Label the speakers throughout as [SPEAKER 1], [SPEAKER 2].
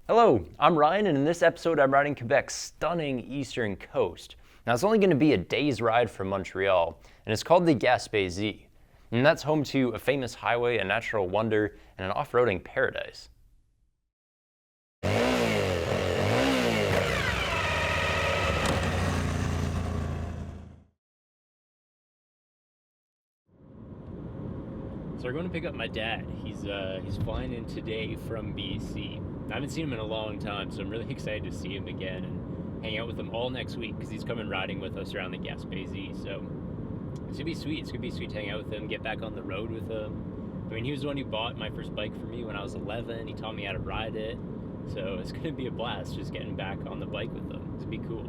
[SPEAKER 1] Hello, I'm Ryan, and in this episode I'm riding Quebec's stunning eastern coast. Now it's only going to be a day's ride from Montreal, and it's called the Gaspésie. And that's home to a famous highway, a natural wonder, and an off-roading paradise. So we're going to pick up my dad. He's flying in today from BC. I haven't seen him in a long time, so I'm really excited to see him again and hang out with him all next week because he's coming riding with us around the Gaspésie. So it's gonna be sweet. It's gonna be sweet to hang out with him, get back on the road with him. I mean, he was the one who bought my first bike for me when I was 11. He taught me how to ride it. So it's gonna be a blast just getting back on the bike with him. It's gonna be cool.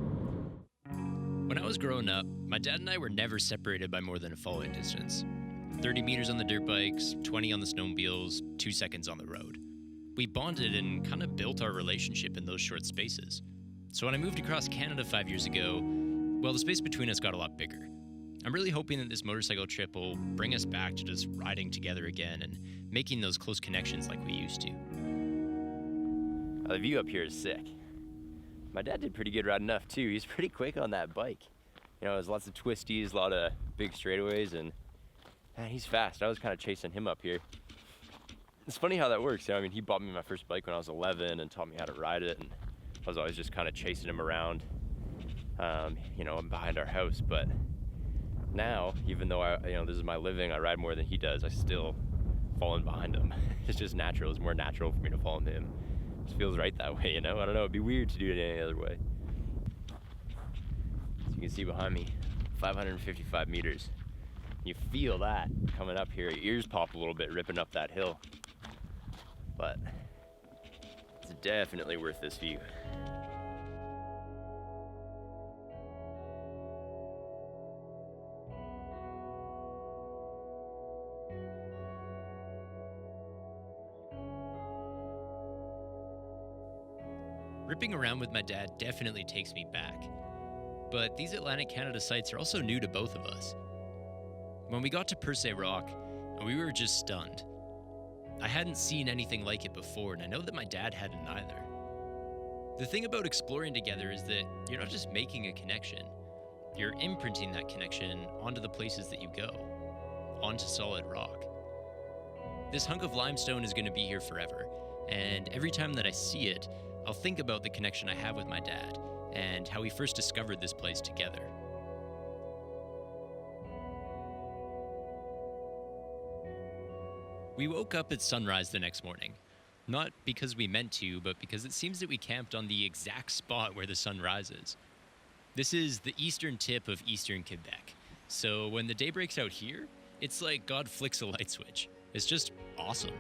[SPEAKER 2] When I was growing up, my dad and I were never separated by more than a following distance. 30 meters on the dirt bikes, 20 on the snowmobiles, 2 seconds on the road. We bonded and kind of built our relationship in those short spaces. So when I moved across Canada 5 years ago, well, the space between us got a lot bigger. I'm really hoping that this motorcycle trip will bring us back to just riding together again and making those close connections like we used to.
[SPEAKER 1] The view up here is sick. My dad did pretty good riding enough too. He's pretty quick on that bike. You know, there's lots of twisties, a lot of big straightaways, and man, he's fast. I was kind of chasing him up here. It's funny how that works. You know, I mean, he bought me my first bike when I was 11 and taught me how to ride it, and I was always just kind of chasing him around, you know, behind our house. But now, even though this is my living, I ride more than he does, I still fall in behind him. It's just natural. It's more natural for me to follow him. It just feels right that way, you know? I don't know, it'd be weird to do it any other way. As you can see behind me, 555 meters. You feel that coming up here. Your ears pop a little bit ripping up that hill. But it's definitely worth this view.
[SPEAKER 2] Ripping around with my dad definitely takes me back. But these Atlantic Canada sites are also new to both of us. When we got to Per Se Rock, we were just stunned. I hadn't seen anything like it before, and I know that my dad hadn't either. The thing about exploring together is that you're not just making a connection, you're imprinting that connection onto the places that you go, onto solid rock. This hunk of limestone is going to be here forever, and every time that I see it, I'll think about the connection I have with my dad and how we first discovered this place together. We woke up at sunrise the next morning, not because we meant to, but because it seems that we camped on the exact spot where the sun rises. This is the eastern tip of eastern Quebec, so when the day breaks out here, it's like God flicks a light switch. It's just awesome.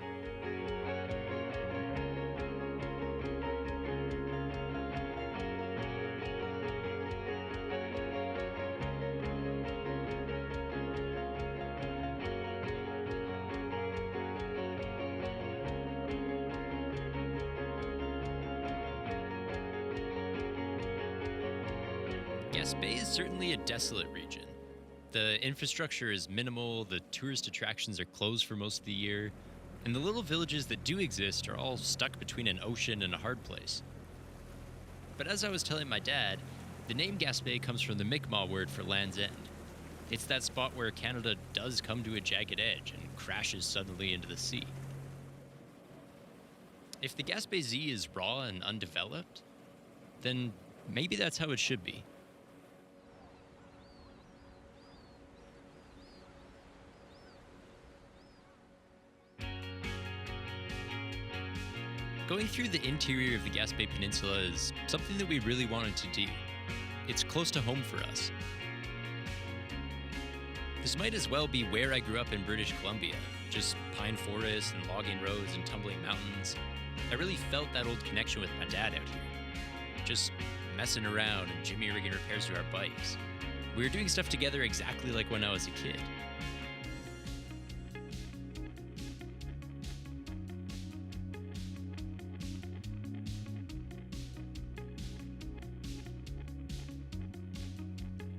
[SPEAKER 2] Gaspé is certainly a desolate region. The infrastructure is minimal, the tourist attractions are closed for most of the year, and the little villages that do exist are all stuck between an ocean and a hard place. But as I was telling my dad, the name Gaspé comes from the Mi'kmaq word for Land's End. It's that spot where Canada does come to a jagged edge and crashes suddenly into the sea. If the Gaspésie is raw and undeveloped, then maybe that's how it should be. Going through the interior of the Gaspé Peninsula is something that we really wanted to do. It's close to home for us. This might as well be where I grew up in British Columbia, just pine forests and logging roads and tumbling mountains. I really felt that old connection with my dad out here. Just messing around and jimmy rigging repairs to our bikes. We were doing stuff together exactly like when I was a kid.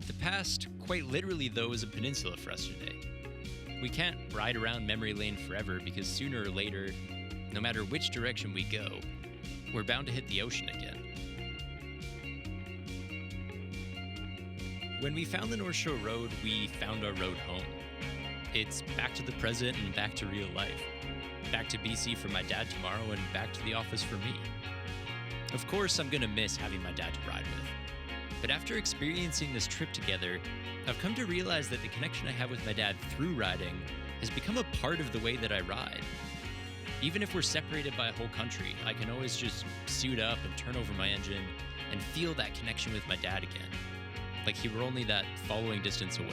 [SPEAKER 2] The past, quite literally though, is a peninsula for us today. We can't ride around memory lane forever because sooner or later, no matter which direction we go, we're bound to hit the ocean again. When we found the North Shore Road, we found our road home. It's back to the present and back to real life. Back to BC for my dad tomorrow and back to the office for me. Of course, I'm gonna miss having my dad to ride with. But after experiencing this trip together, I've come to realize that the connection I have with my dad through riding has become a part of the way that I ride. Even if we're separated by a whole country, I can always just suit up and turn over my engine and feel that connection with my dad again, like he were only that following distance away.